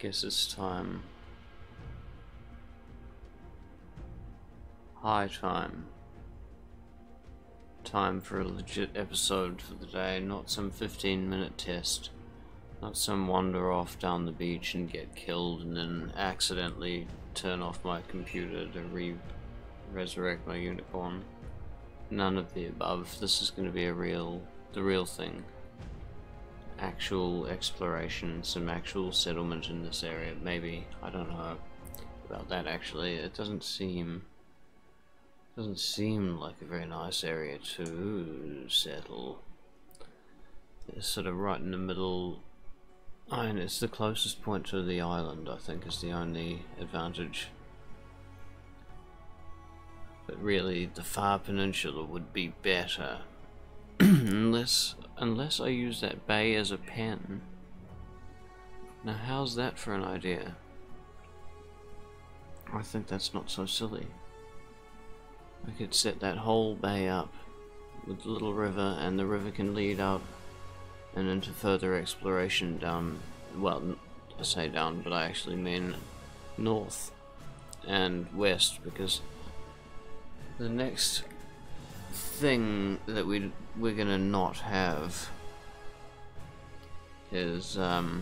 Guess it's time. High time. Time for a legit episode for the day, not some 15-minute test. Not some wander off down the beach and get killed and then accidentally turn off my computer to resurrect my unicorn. None of the above. This is going to be the real thing. Actual exploration, some actual settlement in this area. Maybe, I don't know about that actually. It doesn't seem like a very nice area to settle. It's sort of right in the middle. I mean, it's the closest point to the island, I think, is the only advantage. But really, the far peninsula would be better. unless I use that bay as a pen. Now, how's that for an idea? I think that's not so silly. I could set that whole bay up with the little river, and the river can lead out and into further exploration down, well, I say down, but I actually mean north and west, because the next thing that we're gonna not have is well,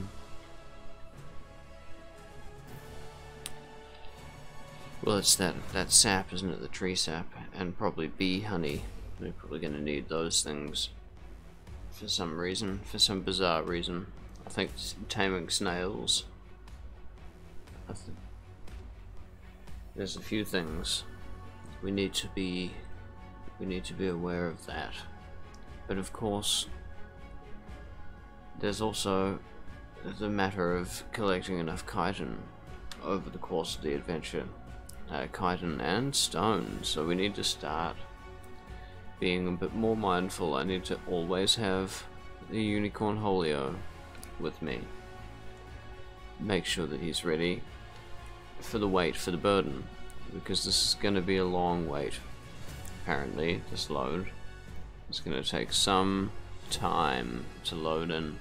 it's that sap, isn't it? The tree sap, and probably bee honey. We're probably gonna need those things for some reason, for some bizarre reason. I think taming snails. There's a few things we need to be aware of that. But of course, there's also the matter of collecting enough chitin over the course of the adventure. Chitin and stone, so we need to start being a bit more mindful. I need to always have the unicorn Holio with me. Make sure that he's ready for the wait, for the burden, because this is going to be a long wait. Apparently, this load is going to take some time to load in,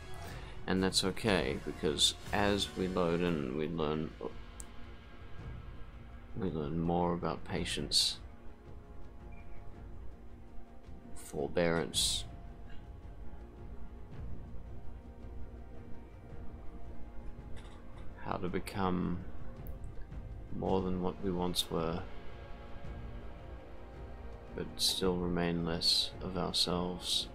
and that's okay, because as we load in, we learn more about patience, forbearance, how to become more than what we once were, but still remain less of ourselves.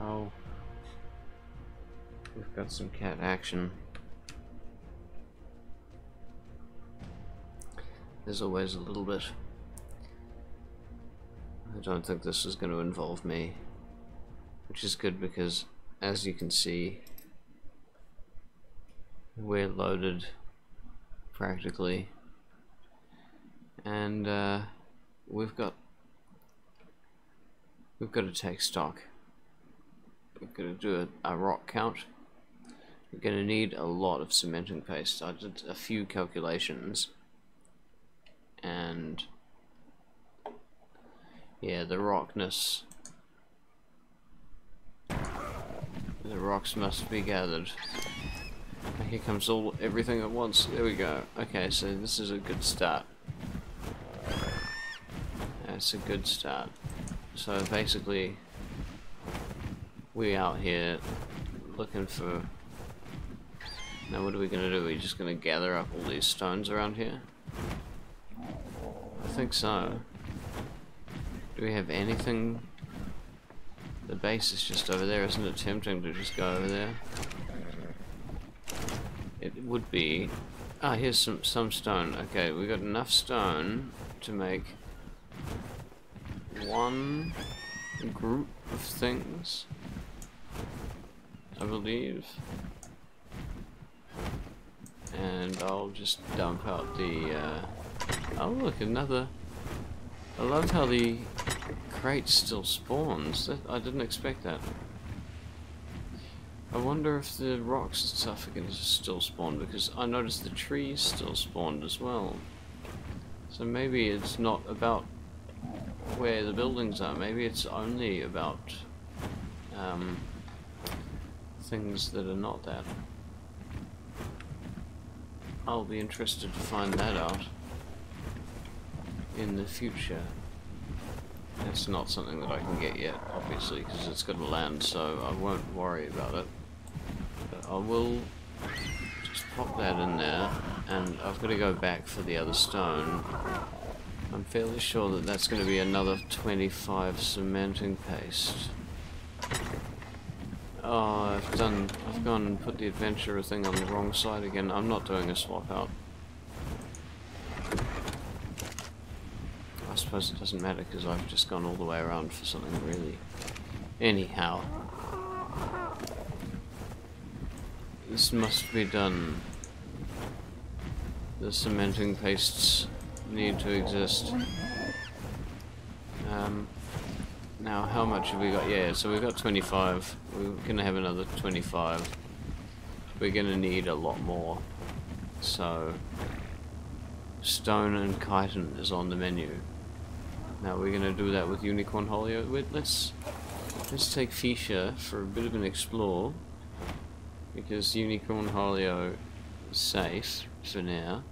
Oh, we've got some cat action. There's always a little bit. I don't think this is going to involve me, which is good because, as you can see, we're loaded practically, and we've got to take stock. We're going to do a rock count. We're going to need a lot of cementing paste. I did a few calculations, and yeah, the rocks must be gathered. Here comes everything at once. There we go. Okay, so this is a good start. That's a good start. So basically, we out here looking for. Now, what are we gonna do? We're just gonna gather up all these stones around here? I think so. Do we have anything? The base is just over there. Isn't it tempting to just go over there? It would be. Ah, here's some stone. Okay, we got enough stone to make one group of things, I believe. And I'll just dump out the oh look, another. I love how the crate still spawns. I didn't expect that. I wonder if the rocks and stuff are going to still spawn, because I noticed the trees still spawned as well. So maybe it's not about where the buildings are. Maybe it's only about things that are not that. I'll be interested to find that out in the future. It's not something that I can get yet, obviously, because it's got to land, so I won't worry about it. But I will just pop that in there, and I've got to go back for the other stone. I'm fairly sure that that's going to be another 25 cementing paste. Oh, I've gone and put the adventurer thing on the wrong side again. I'm not doing a swap out. I suppose it doesn't matter because I've just gone all the way around for something really. Anyhow. This must be done. The cementing pastes need to exist. Now, how much have we got? Yeah, so we've got 25. We're going to have another 25. We're going to need a lot more. So, stone and chitin is on the menu. Now we're going to do that with unicorn holio. Wait, let's take Fisha for a bit of an explore. Because unicorn holio is safe for now.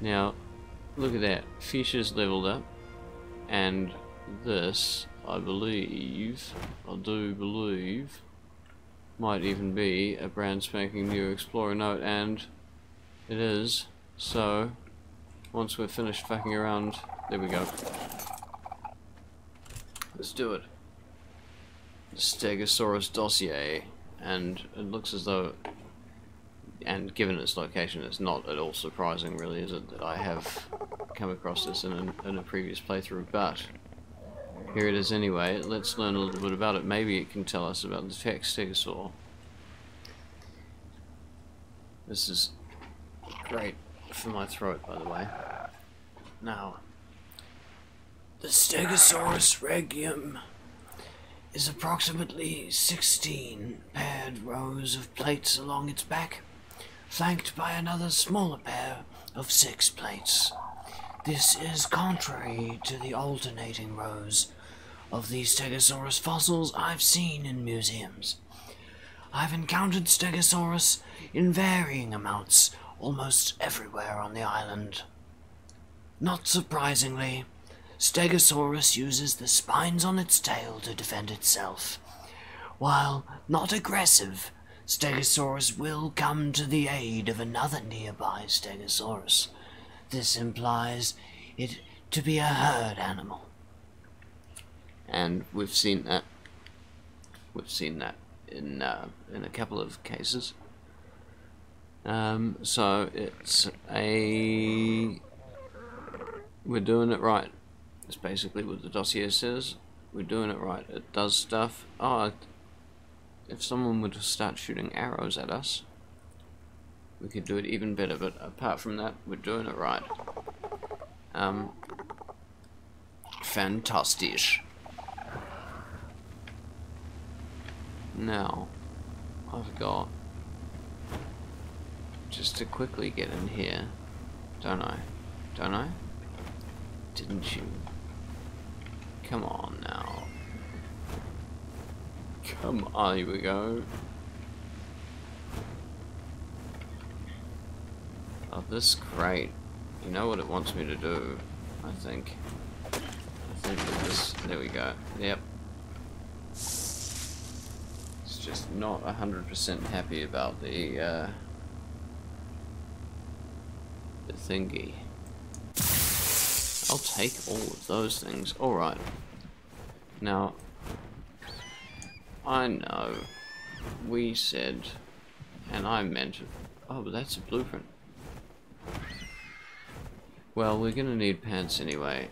Now, look at that. Fisha's leveled up. And this, I do believe, might even be a brand spanking new explorer note, and it is. So, once we're finished fucking around, there we go. Let's do it. The Stegosaurus dossier, and it looks as though, and given its location, it's not at all surprising, really, is it, that I have come across this in a previous playthrough, but here it is anyway. Let's learn a little bit about it. Maybe it can tell us about the tech stegosaur. This is great for my throat, by the way. Now, the Stegosaurus regium is approximately 16 paired rows of plates along its back, flanked by another smaller pair of 6 plates. This is contrary to the alternating rows of the Stegosaurus fossils I've seen in museums. I've encountered Stegosaurus in varying amounts almost everywhere on the island. Not surprisingly, Stegosaurus uses the spines on its tail to defend itself. While not aggressive, Stegosaurus will come to the aid of another nearby Stegosaurus. This implies it to be a herd animal. And we've seen that. We've seen that in a couple of cases. So it's a... We're doing it right. That's basically what the dossier says. We're doing it right. It does stuff. Oh, if someone were to start shooting arrows at us, we could do it even better, but apart from that, we're doing it right. Fantastic. Now, I've got just to quickly get in here, don't I? Don't I? Didn't you? Come on now. Come on, here we go. Oh, this is great. You know what it wants me to do, I think. With this, there we go. Yep. It's just not 100% happy about the thingy. I'll take all of those things. Alright. Now, I know we said, and I meant it. Oh, but that's a blueprint. Well, we're gonna need pants anyway,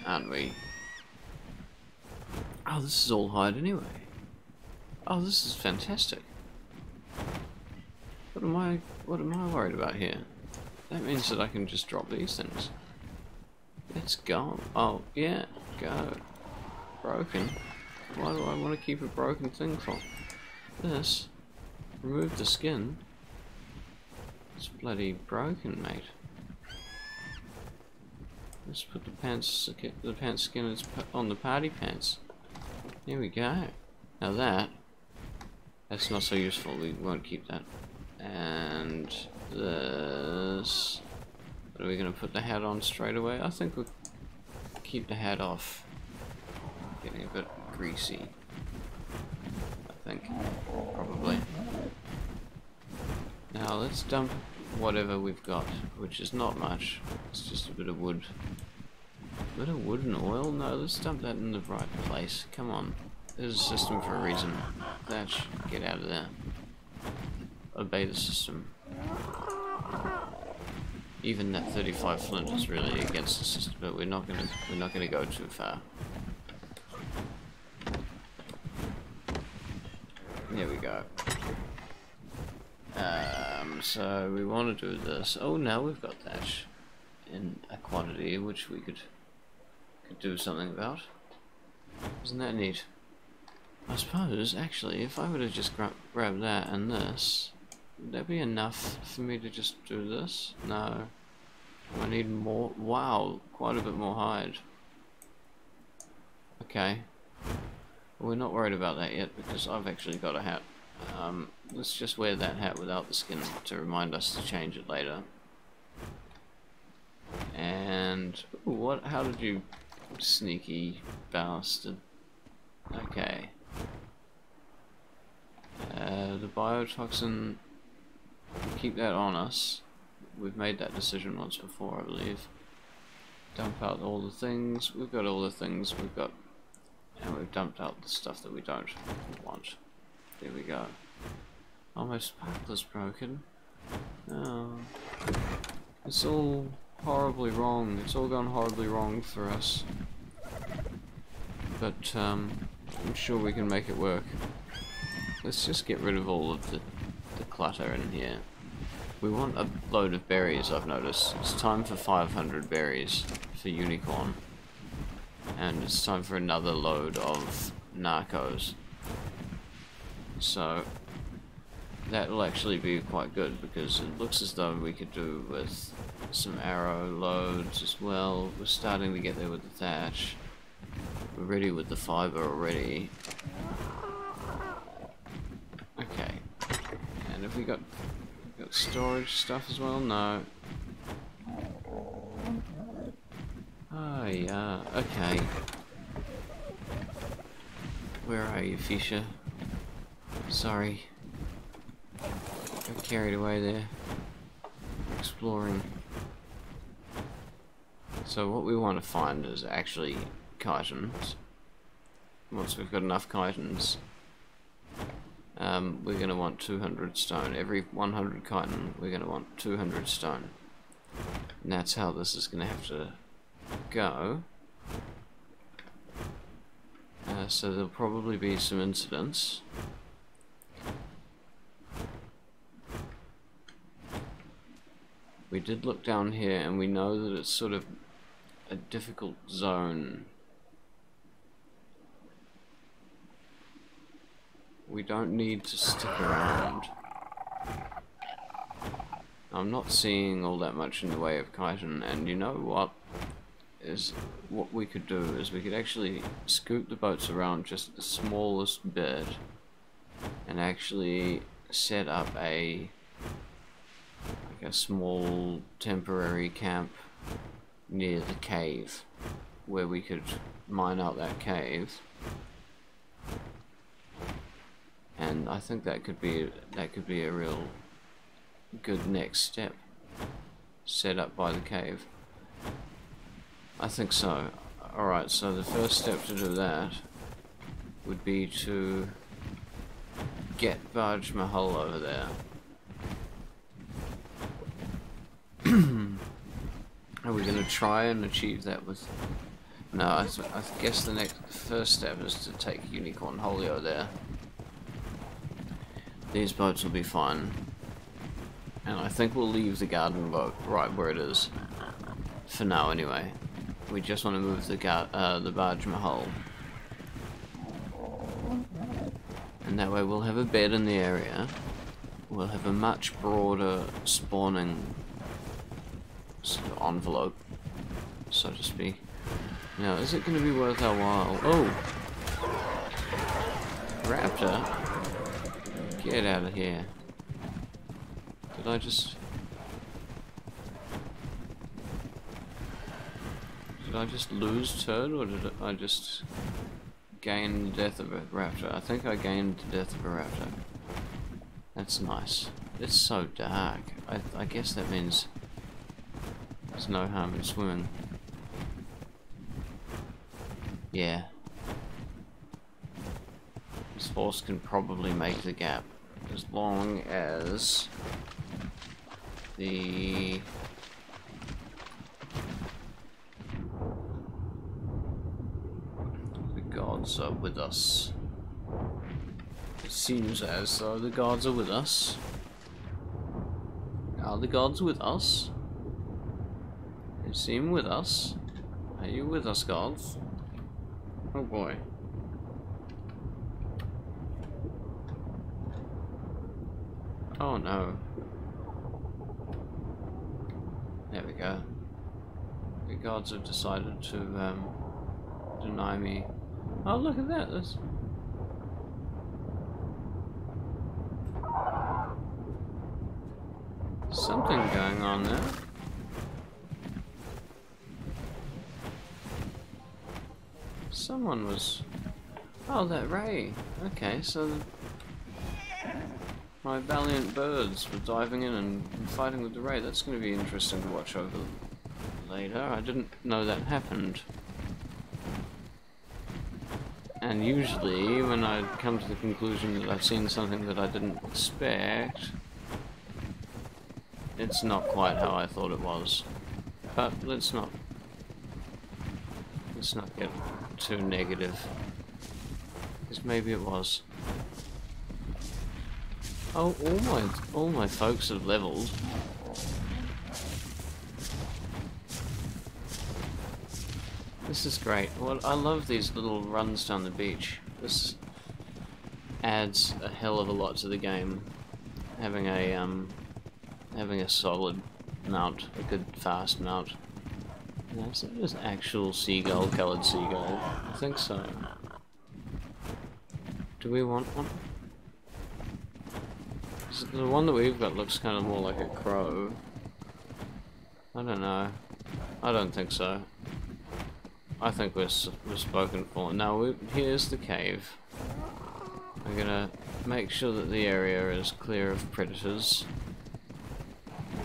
aren't we? Oh, this is all hide anyway. Oh, this is fantastic. What am I worried about here? That means that I can just drop these things. Let's go. Oh, yeah, go. Broken. Why do I want to keep a broken thing for? This. Remove the skin. It's bloody broken, mate. Let's put the pants skin on the party pants. Here we go. Now that's not so useful. We won't keep that. And this. Are we gonna put the hat on straight away? I think we'll keep the hat off. Getting a bit greasy. I think probably. Now let's dump whatever we've got, which is not much. It's just a bit of wood. A bit of wood and oil? No, let's dump that in the right place. Come on. There's a system for a reason. Thatch, get out of there. Obey the system. Even that 35 flint is really against the system, but we're not gonna go too far. There we go. So we want to do this. Oh, now we've got thatch in a quantity which we could do something about. Isn't that neat? I suppose, actually, if I were to just grab that and this, would that be enough for me to just do this? No. I need more. Wow, quite a bit more hide. Okay. We're not worried about that yet because I've actually got a hat. Let's just wear that hat without the skin to remind us to change it later. And ooh, what? How did you, sneaky bastard? Okay. The biotoxin. Keep that on us. We've made that decision once before, I believe. Dump out all the things. We've got all the things we've got. And we've dumped out the stuff that we don't want. There we go. Oh, my sparkler's broken. Oh. It's all horribly wrong. It's all gone horribly wrong for us. But, I'm sure we can make it work. Let's just get rid of all of the clutter in here. We want a load of berries, I've noticed. It's time for 500 berries for unicorn. And it's time for another load of narcos. So that will actually be quite good because it looks as though we could do with some arrow loads as well. We're starting to get there with the thatch. We're ready with the fiber already. Okay. And have we got storage stuff as well? No. Oh yeah, okay. Where are you, Fisher? Sorry. Got carried away there. Exploring. So what we want to find is actually chitons. Once we've got enough chitons, we're going to want 200 stone. Every 100 chitin, we're going to want 200 stone. And that's how this is going to have to go. So there'll probably be some incidents. We did look down here and we know that it's sort of a difficult zone. We don't need to stick around. I'm not seeing all that much in the way of chitin, and you know what? What we could do is we could actually scoot the boats around just the smallest bit and actually set up a small temporary camp near the cave where we could mine out that cave, and I think that could be a real good next step, set up by the cave. I think so. Alright, so the first step to do that would be to get Barge Mahal over there. Are we going to try and achieve that with... No, I guess the first step is to take Unicorn Holio there. These boats will be fine. And I think we'll leave the garden boat right where it is. For now, anyway. We just want to move the Barge Mahal. And that way we'll have a bed in the area. We'll have a much broader spawning sort of envelope. so to speak. Now, is it going to be worth our while? Oh! Raptor? Get out of here. Did I just... Did I just lose Turd, or did I just gain the death of a raptor? I think I gained the death of a raptor. That's nice. It's so dark. I guess that means there's no harm in swimming. Yeah. This horse can probably make the gap as long as the gods are with us. It seems as though the gods are with us. Are the gods with us? They seem with us. Are you with us, gods? Oh boy. Oh no. There we go. The gods have decided to deny me. Oh, look at that. There's something going on there. Someone was... Oh, that ray. Okay, so my valiant birds were diving in and fighting with the ray. That's going to be interesting to watch over later. I didn't know that happened. And usually, when I come to the conclusion that I've seen something that I didn't expect, it's not quite how I thought it was. But let's not get too negative, because maybe it was. Oh, all my folks have leveled. This is great. Well, I love these little runs down the beach. This adds a hell of a lot to the game. Having a solid mount, a good fast mount. Now, is that just actual seagull, coloured seagull? I think so. Do we want one? The one that we've got looks kind of more like a crow. I don't know. I don't think so. I think we're spoken for. Now, here's the cave. I'm gonna make sure that the area is clear of predators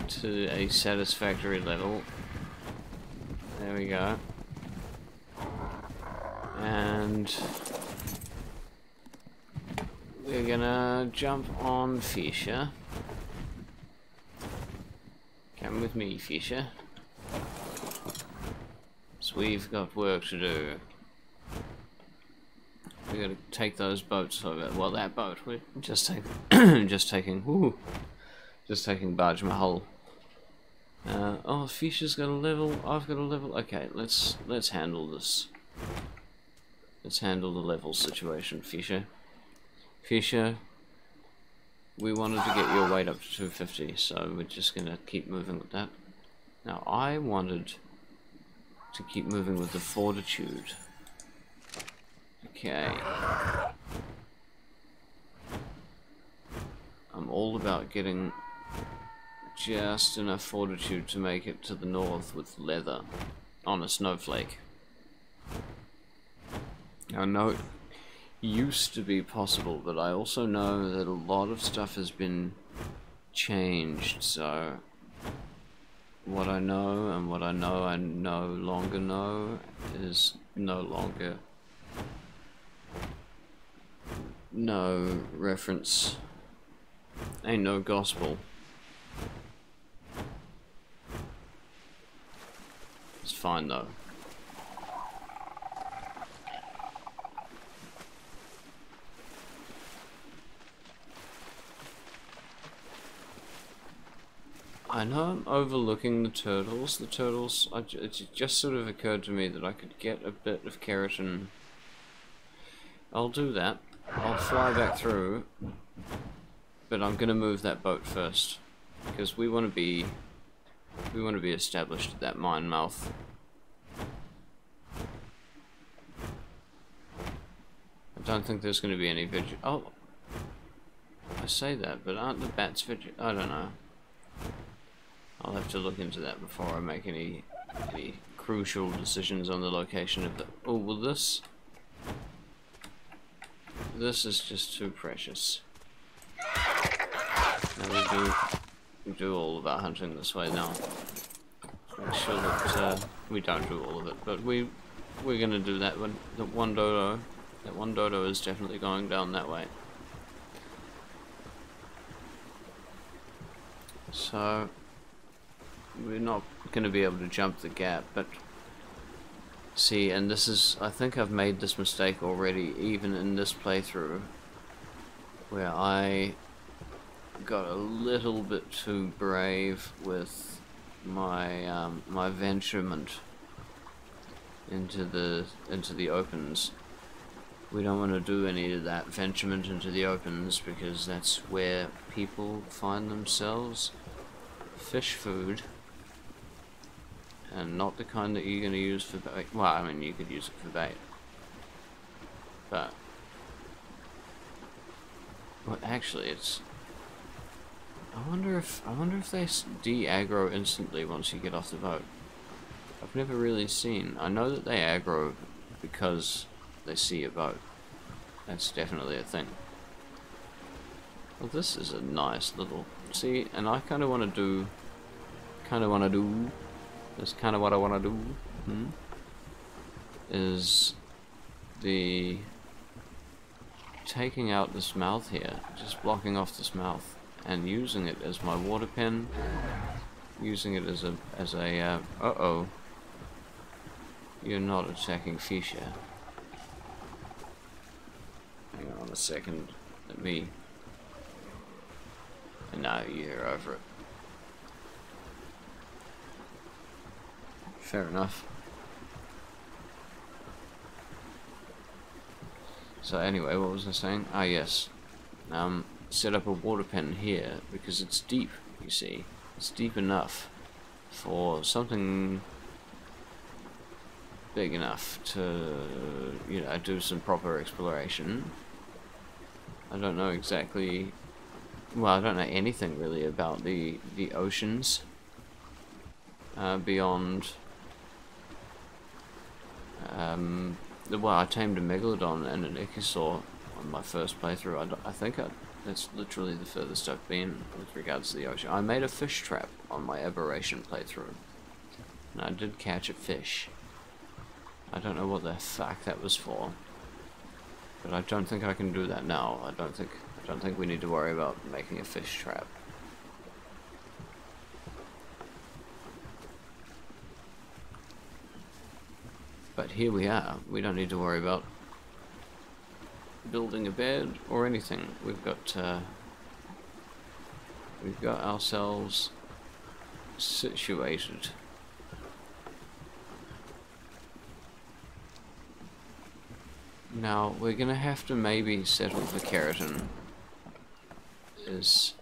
to a satisfactory level. There we go. And we're gonna jump on Fisher. Come with me, Fisher. So we've got work to do. We gotta take those boats over. Well, that boat. We're just taking, just taking Barge Mahal. Oh, Fisher's got a level. I've got a level. Okay, let's handle this. Let's handle the level situation, Fisher. Fisher, we wanted to get your weight up to 250, so we're just gonna keep moving with that. Now, I wanted to keep moving with the fortitude. Okay. I'm all about getting just enough fortitude to make it to the north with leather on a snowflake. I know it used to be possible, but I also know that a lot of stuff has been changed, so what I know and what I no longer know is no longer no reference. Ain't no gospel. It's fine though. I know I'm overlooking the turtles. The turtles, it just sort of occurred to me that I could get a bit of keratin. I'll do that. I'll fly back through, but I'm gonna move that boat first because we want to be established at that mine mouth. I don't think there's going to be any Oh, I say that, but aren't the bats I don't know. I'll have to look into that before I make any crucial decisions on the location of the... Oh, well this is just too precious. Now we do all of our hunting this way now. Make sure that we don't do all of it, but we're gonna do that one. That one dodo is definitely going down that way. So we're not going to be able to jump the gap, but see, and this is, I think I've made this mistake already, even in this playthrough, where I got a little bit too brave with my my venturement into the opens. We don't want to do any of that venturement into the opens, because that's where people find themselves fish food, and not the kind that you're going to use for bait. Well, I mean, you could use it for bait, but well, actually, it's. I wonder if they de-aggro instantly once you get off the boat. I've never really seen. I know that they aggro because they see a boat. That's definitely a thing. Well, this is a nice little... See, and I kind of want to do... That's kind of what I want to do. Is the... taking out this mouth here. Just blocking off this mouth. And using it as my water pen. Using it as a uh-oh. You're not attacking fish here. Hang on a second. Let me... No, you're over it. Fair enough. So anyway, what was I saying? Ah, yes. Set up a water pen here, because it's deep, you see. It's deep enough for something big enough to, you know, do some proper exploration. I don't know exactly... Well, I don't know anything really about the oceans beyond... well, I tamed a megalodon and an ichthyosaur on my first playthrough. I think that's literally the furthest I've been with regards to the ocean. I made a fish trap on my aberration playthrough, and I did catch a fish. I don't know what the fuck that was for, but I don't think I can do that now. I don't think we need to worry about making a fish trap. But here we are. We don't need to worry about building a bed or anything. We've got ourselves situated. Now we're gonna have to maybe settle for keratin. Is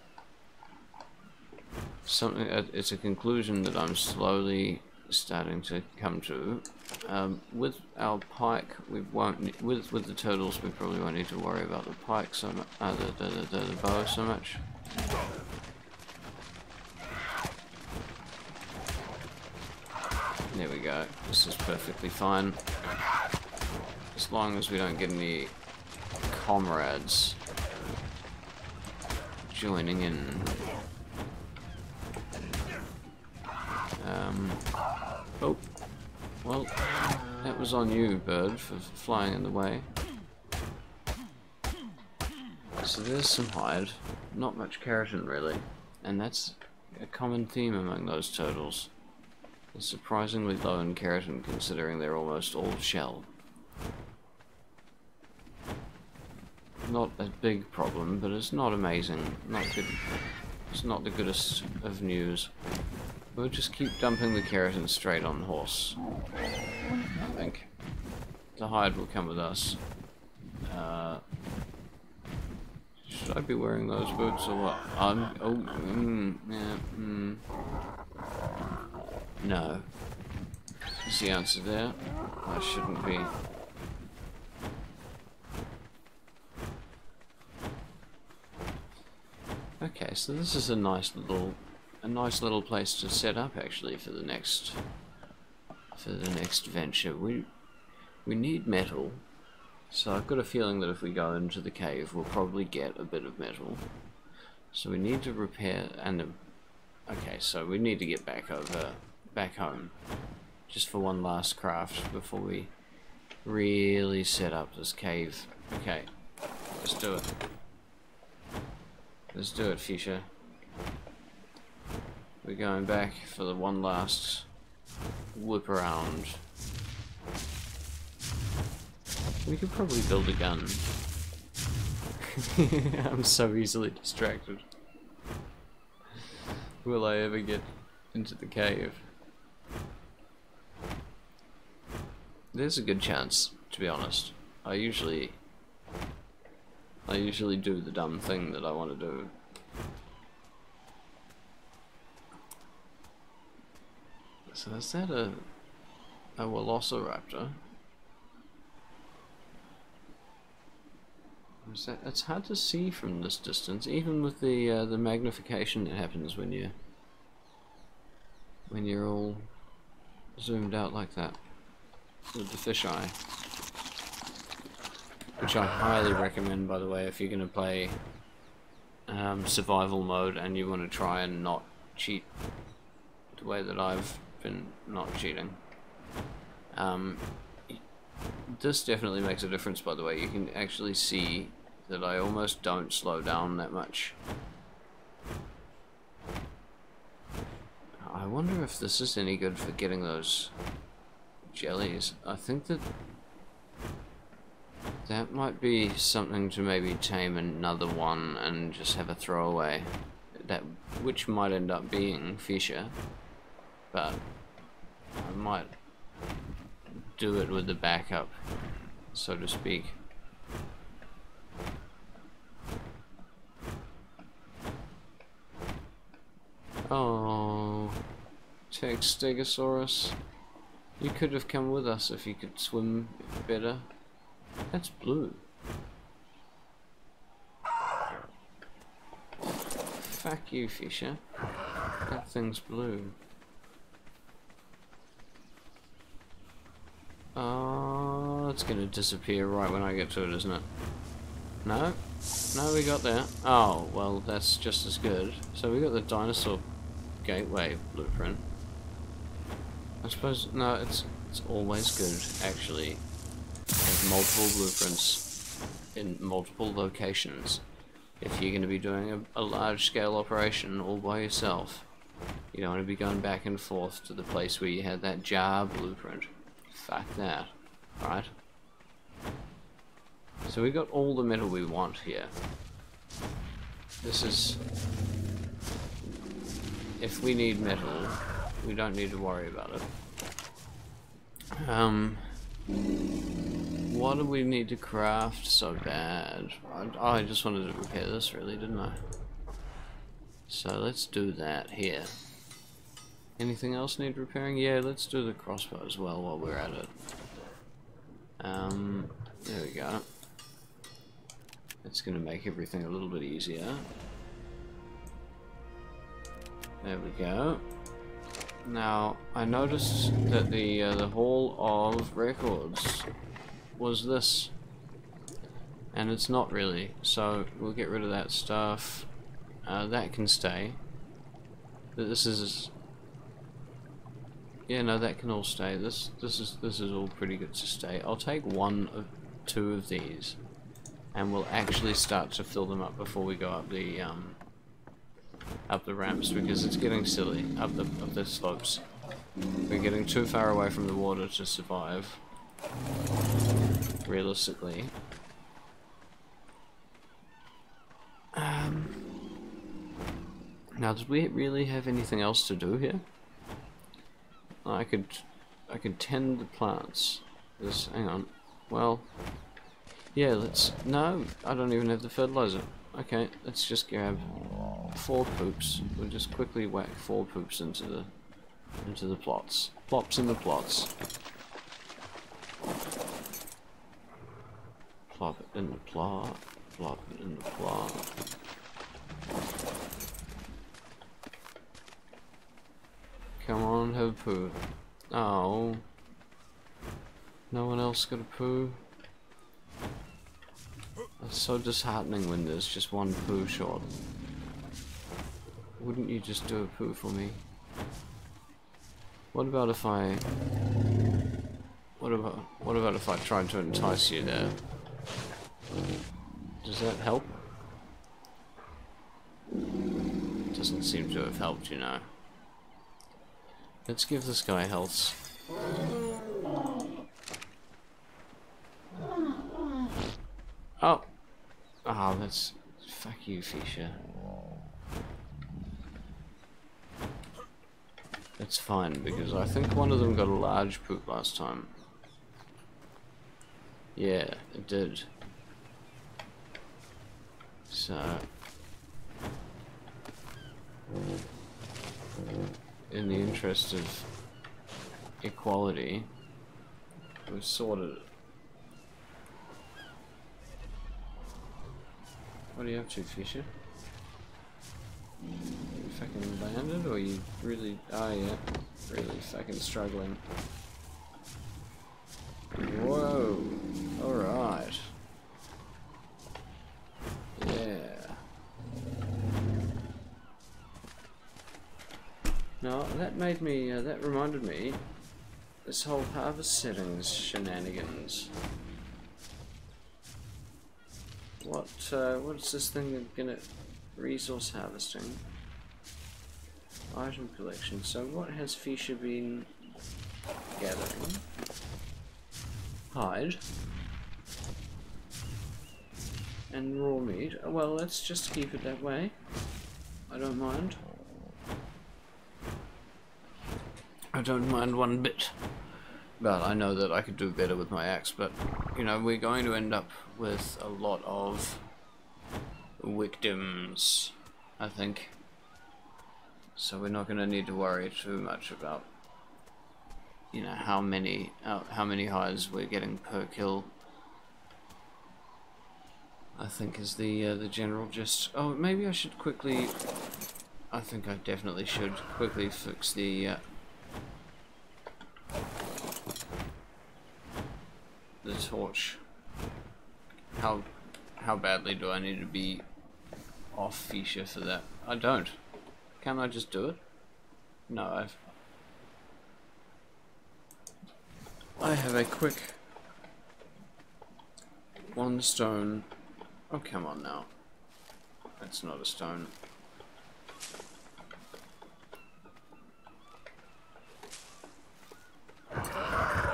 something. It's a conclusion that I'm slowly starting to come to. With our pike, we won't. With the turtles, we probably won't need to worry about the pike so much. The bow so much. There we go. This is perfectly fine. As long as we don't get any comrades joining in. Oh, well, that was on you, bird, for flying in the way. So there's some hide, not much keratin really, and that's a common theme among those turtles. They're surprisingly low in keratin considering they're almost all shell. Not a big problem, but it's not amazing. Not good. It's not the goodest of news. We'll just keep dumping the keratin straight on the horse. I think the hide will come with us. Should I be wearing those boots or what? No. Is the answer there? I shouldn't be. Okay, so this is a nice little place to set up actually for the next venture. We need metal, so I've got a feeling that if we go into the cave, we'll probably get a bit of metal. So we need to repair okay, so we need to get back home, just for one last craft before we really set up this cave. Okay, let's do it. Let's do it, Fisher. We're going back for the one last whip around. We could probably build a gun. I'm so easily distracted. Will I ever get into the cave? There's a good chance, to be honest. I usually do the dumb thing that I want to do. So is that a velociraptor? Is that, it's hard to see from this distance, even with the magnification that happens when you're all zoomed out like that with the fisheye. Which I highly recommend, by the way, if you're going to play survival mode and you want to try and not cheat the way that I've been not cheating. This definitely makes a difference, by the way. You can actually see that I almost don't slow down that much. I wonder if this is any good for getting those jellies. I think that might be something to maybe tame another one and just have a throwaway. Which might end up being Fisher, but I might do it with the backup, so to speak. Oh, Stegosaurus, you could have come with us if you could swim better. That's blue. Fuck you, Fisher. That thing's blue. Oh, it's gonna disappear right when I get to it, isn't it? No? No, we got there. Oh, well, that's just as good. So we got the dinosaur gateway blueprint. I suppose, no, it's always good, actually. Have multiple blueprints in multiple locations. If you're going to be doing a large-scale operation all by yourself, you don't want to be going back and forth to the place where you had that jar blueprint. Fuck that, right? So we got all the metal we want here. This is... If we need metal, we don't need to worry about it. What do we need to craft so bad? I just wanted to repair this, really, didn't I? So let's do that here. Anything else need repairing? Yeah, let's do the crossbow as well while we're at it. There we go. It's going to make everything a little bit easier. There we go. Now, I noticed that the Hall of Records was this, and it's not really, so we'll get rid of that stuff. That can stay. This is... Yeah, no, that can all stay. This is all pretty good to stay. I'll take two of these, and we'll actually start to fill them up before we go up the ramps, because it's getting silly up the slopes. We're getting too far away from the water to survive, realistically. Now, did we really have anything else to do here? I could tend the plants. Hang on. Well, yeah, no, I don't even have the fertilizer. Okay, let's just grab 4 poops. We'll just quickly whack 4 poops into the plots. Plops in the plots. Plop it in the plot. Plop it in the plot. poo. Oh. No one else got a poo? That's so disheartening when there's just one poo short. Wouldn't you just do a poo for me? What about if I... What about if I tried to entice you there? Does that help? Doesn't seem to have helped, you know. Let's give this guy health. Oh! Oh, that's... Fuck you, Fisher. That's fine, because I think one of them got a large poop last time. Yeah, it did. So... in the interest of equality, we've sorted it. What are you up to, Fisher? You fucking landed, or you really... Oh yeah, really fucking struggling. Whoa! Alright. Yeah. No, that made me, that reminded me, this whole harvest settings shenanigans. What's this thing gonna... Resource harvesting. Item collection. So what has Fisher been gathering? Hide. And raw meat. Well, let's just keep it that way. I don't mind. I don't mind one bit. But I know that I could do better with my axe, but, you know, we're going to end up with a lot of victims, I think. So we're not going to need to worry too much about, you know, how many hides we're getting per kill. I think is the general gist. Oh, maybe I should quickly... I think I definitely should quickly fix the torch. How badly do I need to be off Fisher for that? I don't. Can I just do it? No, I have a quick one stone. Oh, come on now. That's not a stone.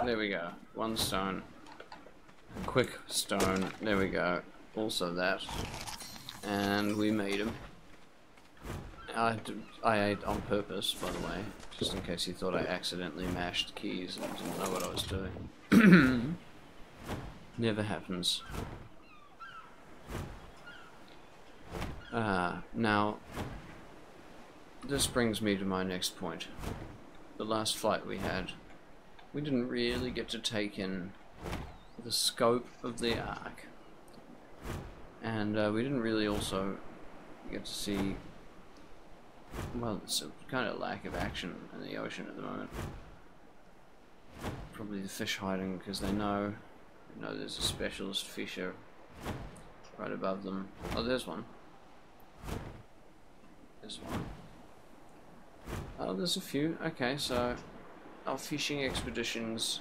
There we go. One stone. Quick stone. There we go. Also that. And we made him. I ate on purpose, by the way, just in case you thought I accidentally mashed keys and didn't know what I was doing. Never happens. Now, this brings me to my next point. The last fight we had, we didn't really get to take in the scope of the arc. And we didn't really also get to see, well, it's a kind of lack of action in the ocean at the moment. Probably the fish hiding because they know, there's a specialist fisher right above them. Oh, there's one. There's one. Oh, there's a few. Okay, so our fishing expeditions,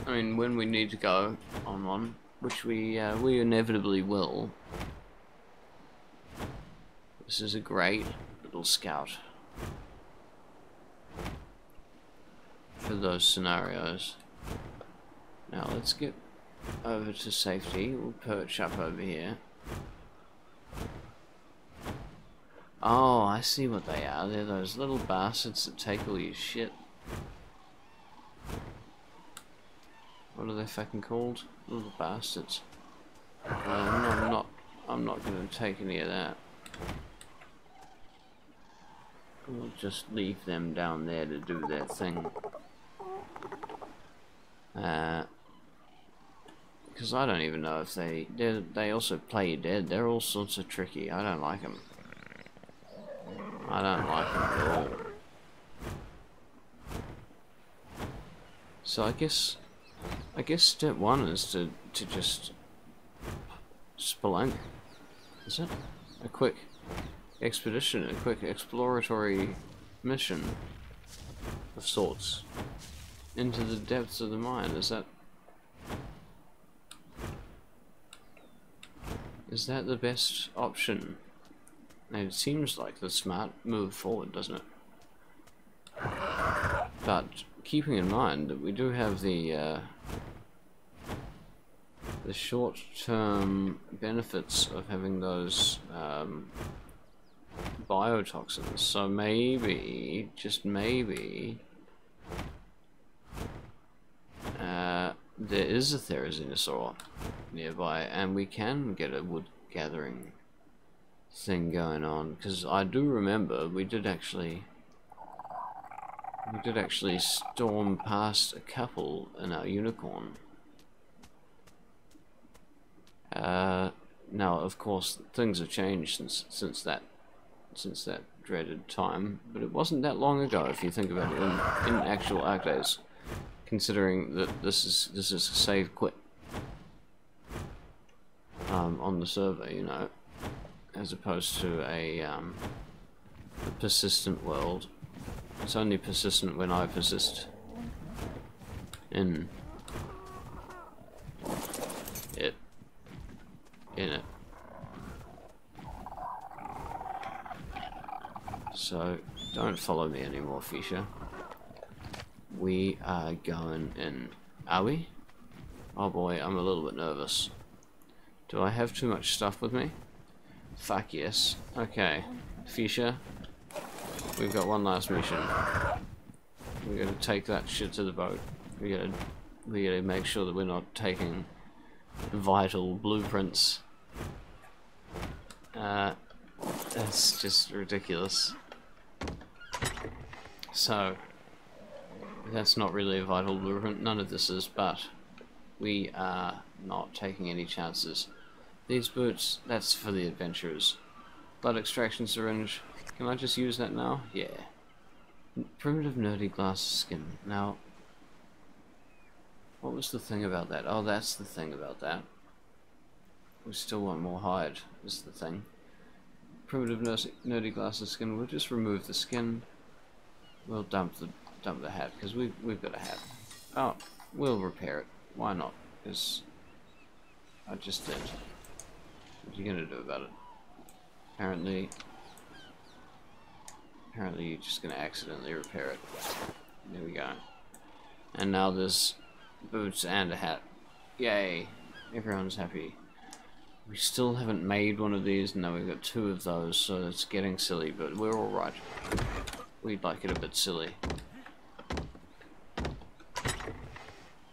I mean, when we need to go on one, which we inevitably will. This is a great little scout for those scenarios. Now let's get over to safety. We'll perch up over here. Oh, I see what they are. They're those little bastards that take all your shit. What are they fucking called? Little bastards. I'm not gonna take any of that. We'll just leave them down there to do their thing. Because I don't even know if they also play you dead. They're all sorts of tricky. I don't like them. I don't like them at all. So I guess step one is to just spelunk. Is it? A quick expedition, a quick exploratory mission of sorts into the depths of the mine. Is that the best option? And it seems like the smart move forward, doesn't it? But keeping in mind that we do have the short-term benefits of having those biotoxins, so maybe, just maybe, there is a therizinosaur nearby, and we can get a wood gathering thing going on. Because I do remember we did actually storm past a couple in our unicorn. Now, of course, things have changed since that dreaded time, but it wasn't that long ago if you think about it in actual Arc days. Considering that this is a save quit on the server, you know, as opposed to a persistent world. It's only persistent when I persist in it. So don't follow me anymore, Fisher. We are going in. Are we? Oh boy, I'm a little bit nervous. Do I have too much stuff with me? Fuck yes. Okay, Fisher, we've got one last mission. We gotta take that shit to the boat. We gotta make sure that we're not taking vital blueprints. That's just ridiculous. So that's not really a vital blueprint, none of this is, but we are not taking any chances. These boots, that's for the adventurers. Blood extraction syringe, can I just use that now? Yeah. Primitive nerdy glass skin. Now, what was the thing about that? Oh, that's the thing about that. We still want more hide, is the thing. Primitive nerdy glass skin, we'll just remove the skin. We'll dump the hat, because we've got a hat. Oh, we'll repair it. Why not? Because I just did. What are you gonna do about it? Apparently you're just gonna accidentally repair it. There we go. And now there's boots and a hat. Yay! Everyone's happy. We still haven't made one of these. No, we've got 2 of those, so it's getting silly, but we're alright. We'd like it a bit silly.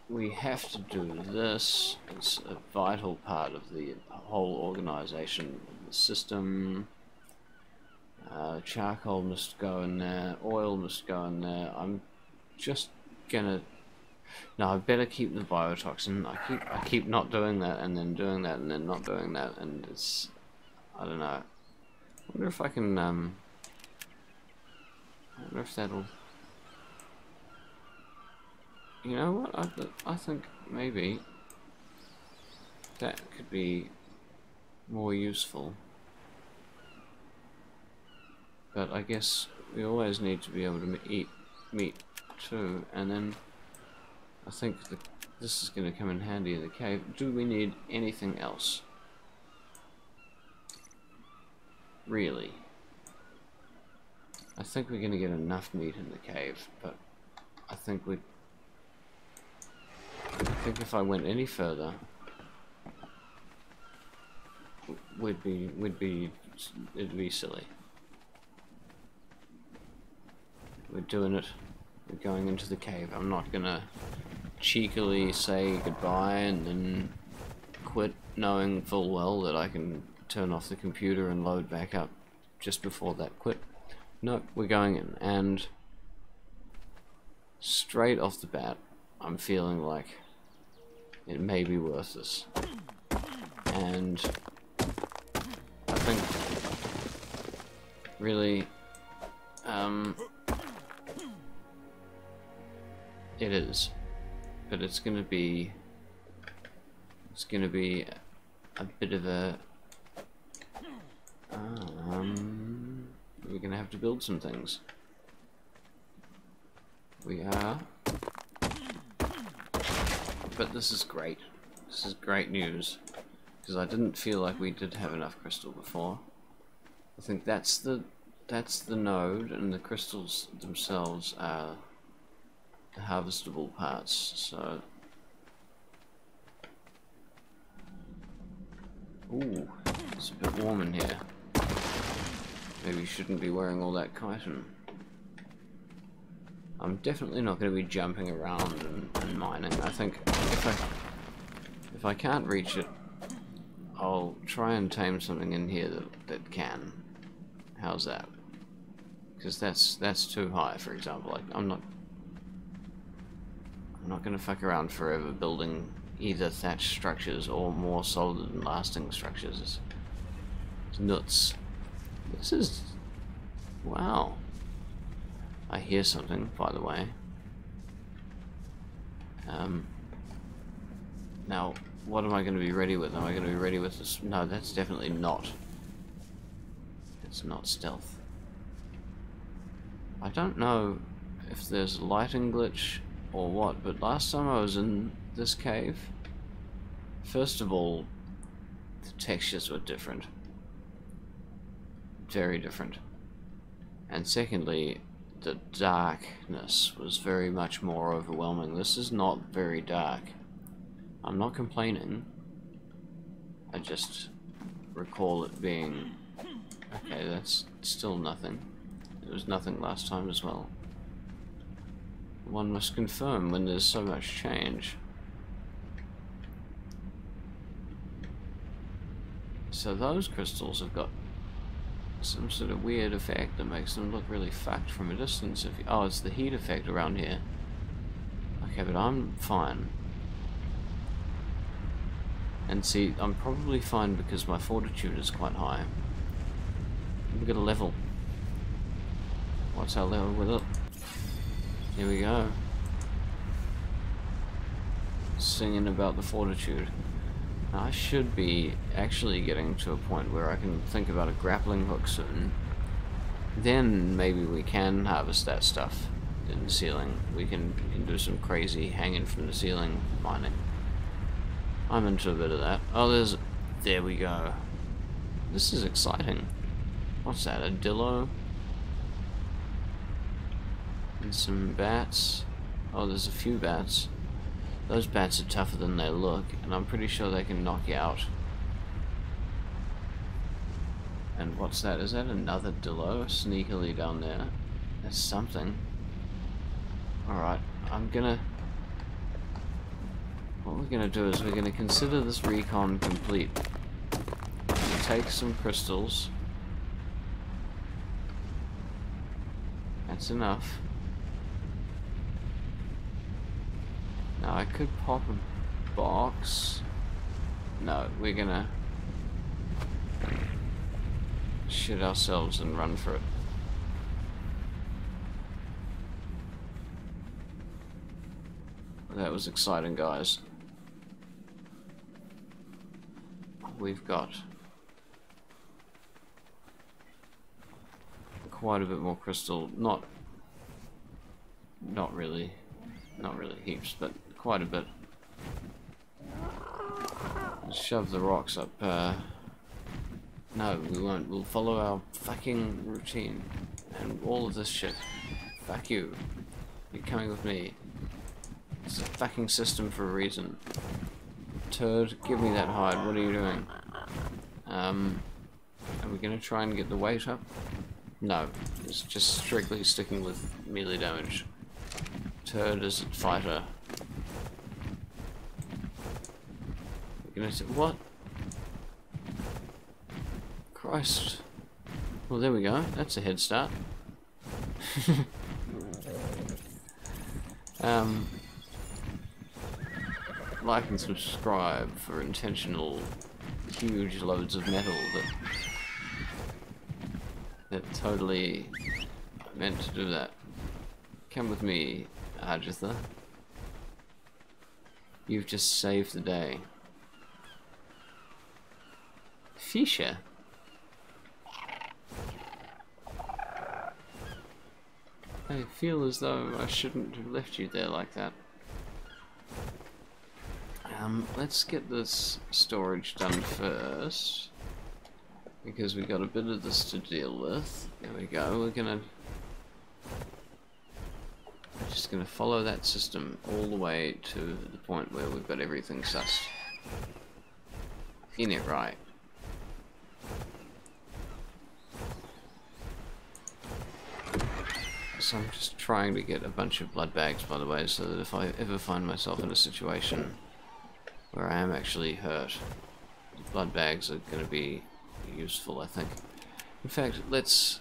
We have to do this. It's a vital part of the whole organization of the system. Charcoal must go in there. Oil must go in there. I'm just gonna... No, I better keep the biotoxin. I keep not doing that, and then doing that, and then not doing that, and it's... I don't know. I wonder if I can, I wonder if that'll... You know what? I think maybe that could be more useful. But I guess we always need to be able to eat meat too, and then I think this is going to come in handy in the cave. Do we need anything else? Really? I think we're going to get enough meat in the cave, but I think if I went any further, it'd be silly. We're doing it. We're going into the cave. I'm not gonna cheekily say goodbye and then quit, knowing full well that I can turn off the computer and load back up just before that quit. No, we're going in, and straight off the bat, I'm feeling like it may be worth this. And I think really it is. but it's gonna be a bit of a we're gonna have to build some things. We are, but this is great. This is great news, because I didn't feel like we did have enough crystal before. I think that's the node, and the crystals themselves are the harvestable parts. So, ooh, it's a bit warm in here. Maybe you shouldn't be wearing all that chitin. I'm definitely not going to be jumping around and mining. I think if I can't reach it, I'll try and tame something in here that can. How's that? Because that's too high, for example. Like, I'm not going to fuck around forever building either thatched structures or more solid and lasting structures. It's nuts. This is... wow. I hear something, by the way. Now, what am I going to be ready with? Am I going to be ready with this? No, that's definitely not. It's not stealth. I don't know if there's a lighting glitch or what, but last time I was in this cave, first of all, the textures were different. Very different. And secondly, the darkness was very much more overwhelming. This is not very dark. I'm not complaining. I just recall it being... okay, that's still nothing. It was nothing last time as well. One must confirm when there's so much change. So those crystals have got some sort of weird effect that makes them look really fucked from a distance. If you, oh, it's the heat effect around here. Okay, but I'm fine. And see, I'm probably fine because my fortitude is quite high. We've got a level. What's our level with it? Here we go. Singing about the fortitude. Now, I should be actually getting to a point where I can think about a grappling hook soon. Then maybe we can harvest that stuff in the ceiling. We can do some crazy hanging from the ceiling mining. I'm into a bit of that. Oh, there we go. This is exciting. What's that, a dillo? And some bats. Oh, there's a few bats. Those bats are tougher than they look, and I'm pretty sure they can knock you out. And what's that? Is that another dillo sneakily down there? That's something. Alright, what we're gonna do is we're gonna consider this recon complete. Take some crystals. That's enough. Now I could pop a box. No, we're gonna shit ourselves and run for it. That was exciting, guys. We've got quite a bit more crystal. Not really heaps, but quite a bit. Let's shove the rocks up. No, we won't. We'll follow our fucking routine and all of this shit. Fuck you. You're coming with me. It's a fucking system for a reason. Turd, give me that hide. What are you doing? Are we gonna try and get the weight up? No, it's just strictly sticking with melee damage. Turd is a fighter. We're gonna say, what? Christ. Well, there we go. That's a head start. Like and subscribe for intentional huge loads of metal that totally meant to do that. Come with me, Ajitha. You've just saved the day. Fisher? I feel as though I shouldn't have left you there like that. Let's get this storage done first, because we got a bit of this to deal with. There we go. We're just gonna follow that system all the way to the point where we've got everything sussed. In it right. So I'm just trying to get a bunch of blood bags, by the way, so that if I ever find myself in a situation where I am actually hurt, the blood bags are going to be useful, I think. In fact, let's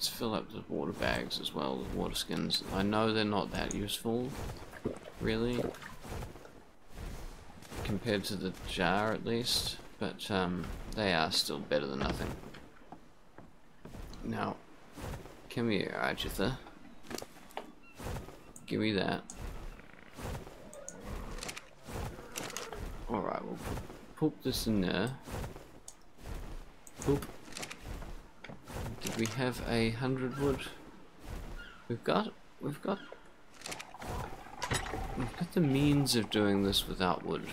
fill up the water bags as well, the water skins. I know they're not that useful, really, compared to the jar at least, but they are still better than nothing. Now, come here, Arjitha. Give me that. Alright, we'll poop this in there. Poop. Did we have 100 wood? We've got the means of doing this without wood.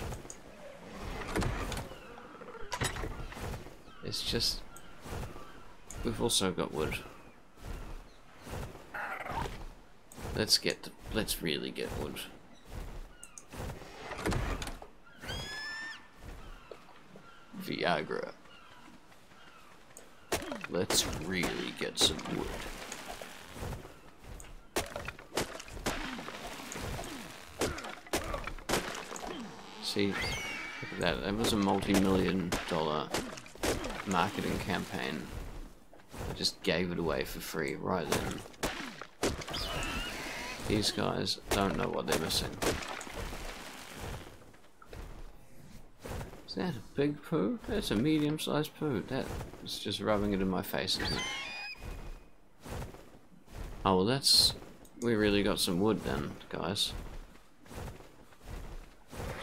It's just we've also got wood. Let's really get wood. Viagra. Let's really get some wood. See, look at that. That was a multi-million-dollar marketing campaign. I just gave it away for free right then. These guys don't know what they're missing. Is that a big poo? That's a medium-sized poo. That is just rubbing it in my face, isn't it? Oh, well that's... we really got some wood then, guys.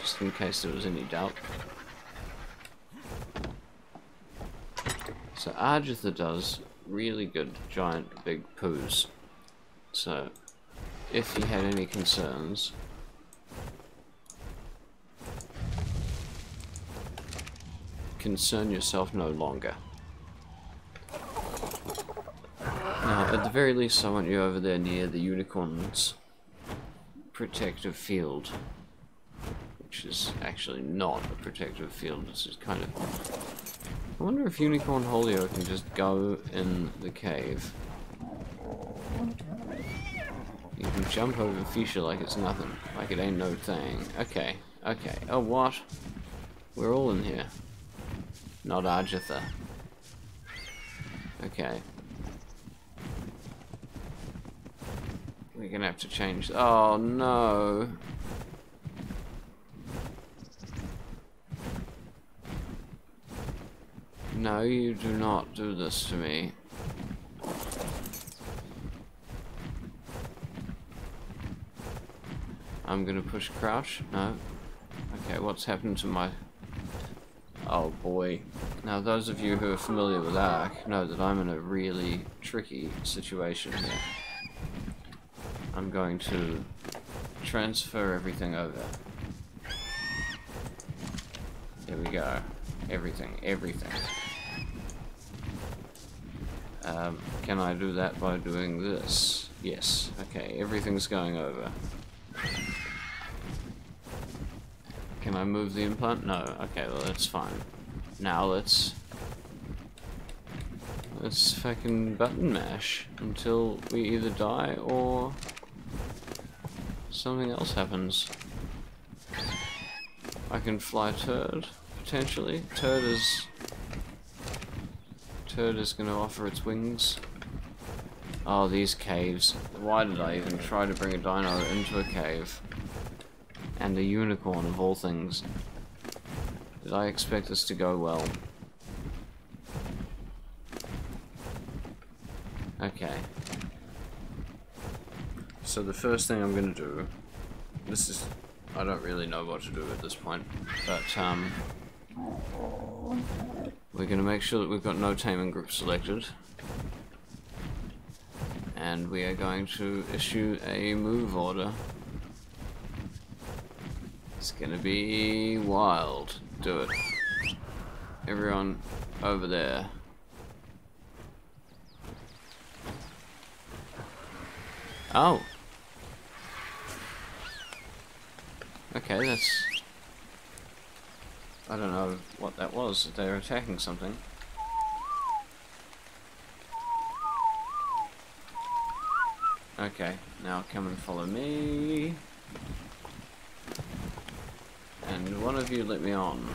Just in case there was any doubt. So Arjitha does really good giant big poos. So if you had any concerns, concern yourself no longer. Now, at the very least, I want you over there near the unicorn's protective field, which is actually not a protective field. This is kind of... I wonder if Unicorn Holio can just go in the cave. You can jump over Fisher like it's nothing, like it ain't no thing. Okay, okay. Oh, what? We're all in here. Not Arjitha. Okay. We're gonna have to change. Oh no. No, you do not do this to me. I'm gonna push crouch. No. Okay, what's happened to my... Oh boy. Now those of you who are familiar with Ark know that I'm in a really tricky situation here. I'm going to transfer everything over. There we go. Everything, everything. Can I do that by doing this? Yes. Okay, everything's going over. Can I move the implant? No. Okay, well that's fine. Now let's fucking button mash until we either die or something else happens. I can fly Turd, potentially. Turd is gonna offer its wings. Oh, these caves. Why did I even try to bring a dino into a cave? And a unicorn, of all things. Did I expect this to go well? Okay. so the first thing I'm going to do, this is, I don't really know what to do at this point, but we're going to make sure that we've got no taming group selected, and we are going to issue a move order. It's going to be wild. Do it. Everyone over there. Oh. Okay, that's... I don't know what that was. They're attacking something. Okay, now come and follow me. And one of you let me on.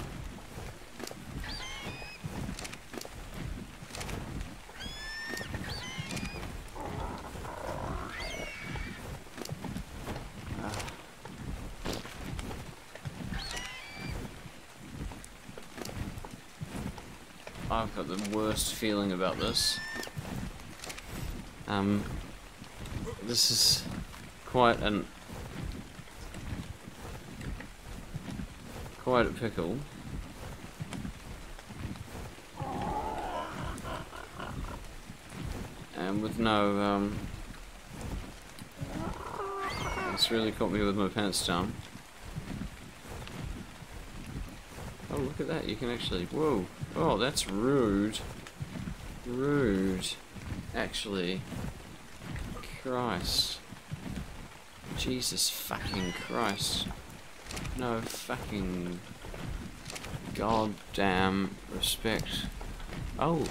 I've got the worst feeling about this. This is quite a pickle. And with no, it's really caught me with my pants down. Oh, look at that, you can actually, whoa, oh, that's rude. Rude. Actually. Christ. Jesus fucking Christ. No fucking goddamn respect. Oh,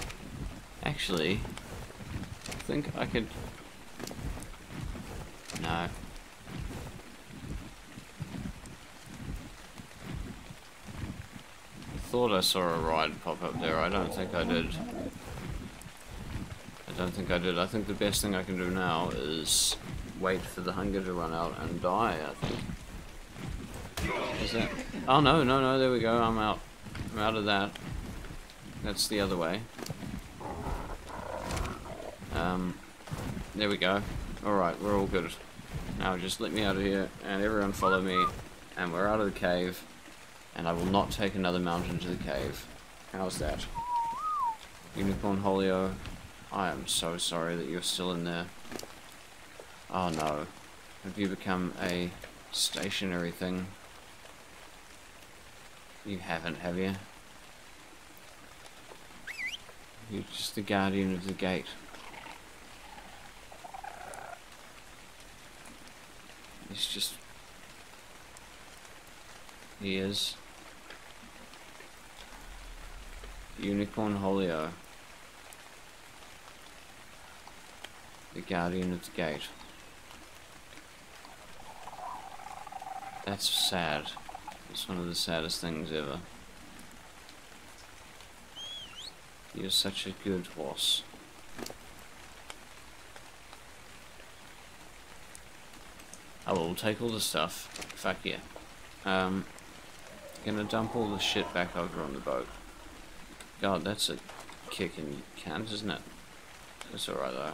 actually, I think I could... No. Thought I saw a ride pop up there. I don't think I did. I think the best thing I can do now is wait for the hunger to run out and die, I think. Is that... Oh no, no, no, there we go, I'm out. I'm out of that. That's the other way. There we go. Alright, we're all good. Now just let me out of here, and everyone follow me, and we're out of the cave, and I will not take another mountain to the cave. How's that? Unicorn Holio, I am so sorry that you're still in there. Oh no. Have you become a stationary thing? You haven't, have you? You're just the guardian of the gate. He's just... He is. Unicorn Holio. The guardian of the gate. That's sad. It's one of the saddest things ever. You're such a good horse. I will take all the stuff. Fuck yeah. Gonna dump all the shit back over on the boat. God, that's a kick in the cans, isn't it? It's alright though.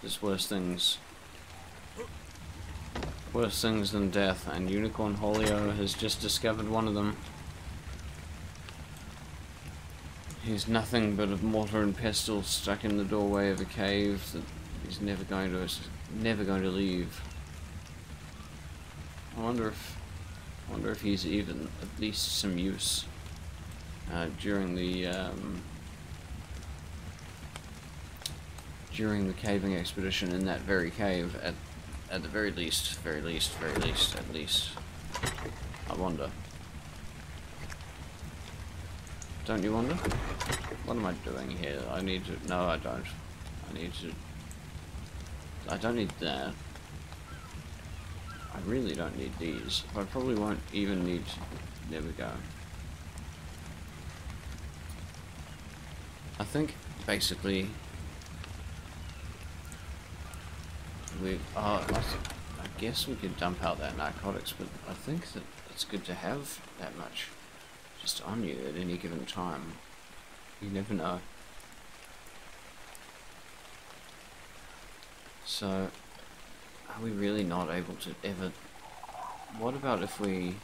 There's worse things. Worse things than death, and Unicorn Holio has just discovered one of them. He's nothing but a mortar and pestle stuck in the doorway of a cave that he's never going to leave. I wonder if he's even at least some use during the caving expedition in that very cave at the very least, at least. I wonder. Don't you wonder? What am I doing here? I need to... No, I don't. I need to... I don't need that. I really don't need these. I probably won't even need... There we go. I think, basically... I guess we could dump out that narcotics, but I think that it's good to have that much just on you at any given time. You never know. So, are we really not able to ever... What about if we...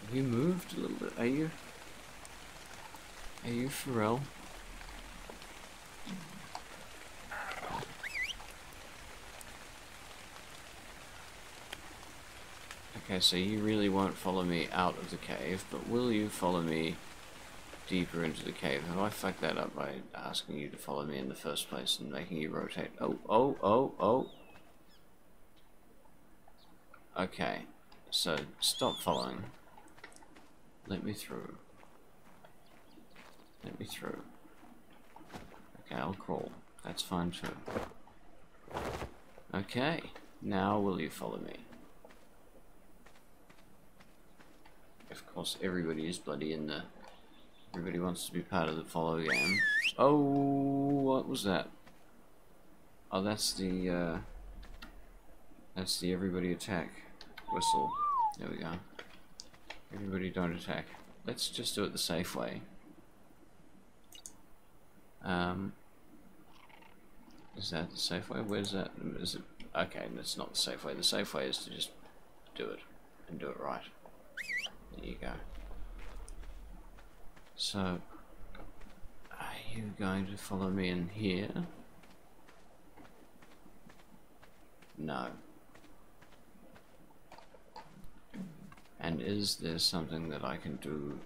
Have you moved a little bit? Are you for real? Okay, so you really won't follow me out of the cave, but will you follow me deeper into the cave? Have I fucked that up by asking you to follow me in the first place and making you rotate? Oh. Okay, so stop following. Let me through. Let me through. Okay, I'll crawl. That's fine too. Okay, now will you follow me? Of course, everybody is bloody in the... Everybody wants to be part of the follow game. Oh, what was that? Oh, that's the everybody attack whistle. There we go. Everybody don't attack. Let's just do it the safe way. Is that the safe way? Where's that? Is it? Okay, that's not the safe way. The safe way is to just do it and do it right. There you go. So, are you going to follow me in here? No. And is there something that I can do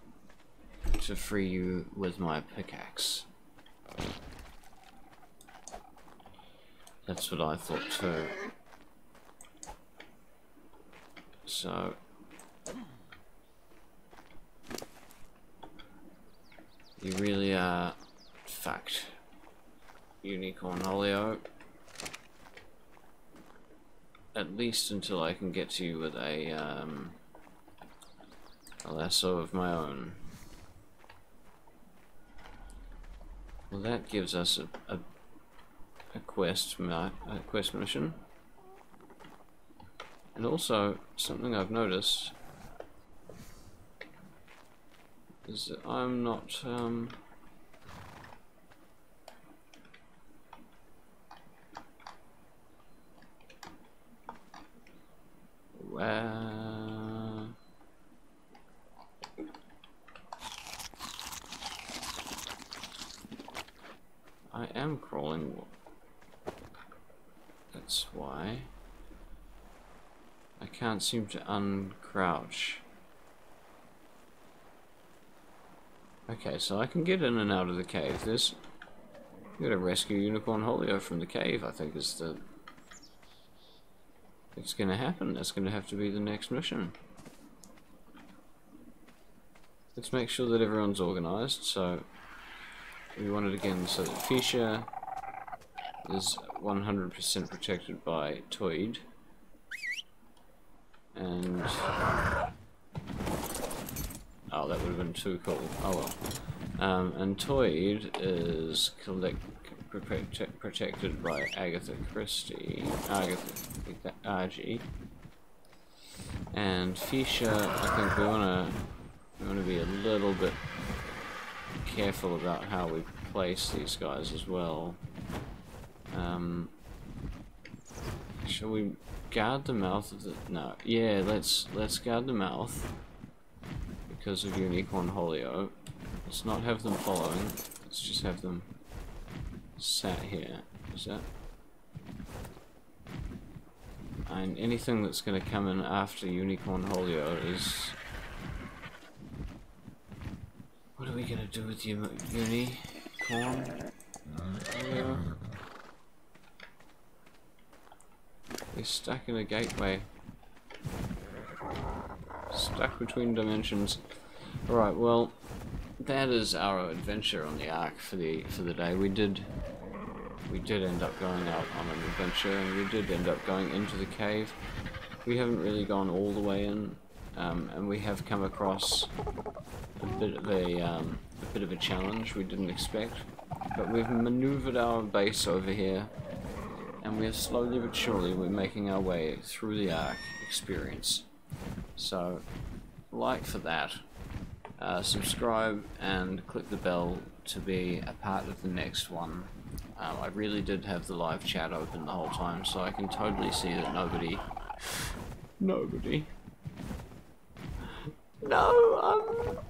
to free you with my pickaxe? That's what I thought too. So... You really are fucked, Unicorn Holio. At least until I can get to you with a lasso of my own. Well, that gives us a quest mission, and also something I've noticed is that I'm not I am crawling. That's why I can't seem to uncrouch. Okay, so I can get in and out of the cave. I'm gonna rescue Unicorn Holio from the cave, I think is the... It's gonna happen. That's gonna have to be the next mission. Let's make sure that everyone's organized. So we want it again so that Fisha is 100% protected by Toid. And... Oh, that would have been too cool. Oh well. And Toid is protected by Agatha Christie. Agatha RG. And Fisha, I think we wanna be a little bit careful about how we place these guys as well. Shall we guard the mouth of the... No. Yeah, let's guard the mouth. Because of Unicorn Holio. Let's not have them following. Let's just have them sat here. Is that? And anything that's going to come in after Unicorn Holio is... What are we going to do with you, Unicorn? Holio? We're stuck in a gateway. Stuck between dimensions. Alright, well, that is our adventure on the Ark for the day. We did end up going out on an adventure, and we did end up going into the cave. We haven't really gone all the way in, and we have come across a bit of a challenge we didn't expect. But we've maneuvered our base over here, and we're slowly but surely making our way through the Ark experience. So, like for that, subscribe and click the bell to be a part of the next one. I really did have the live chat open the whole time, so I can totally see that nobody... No,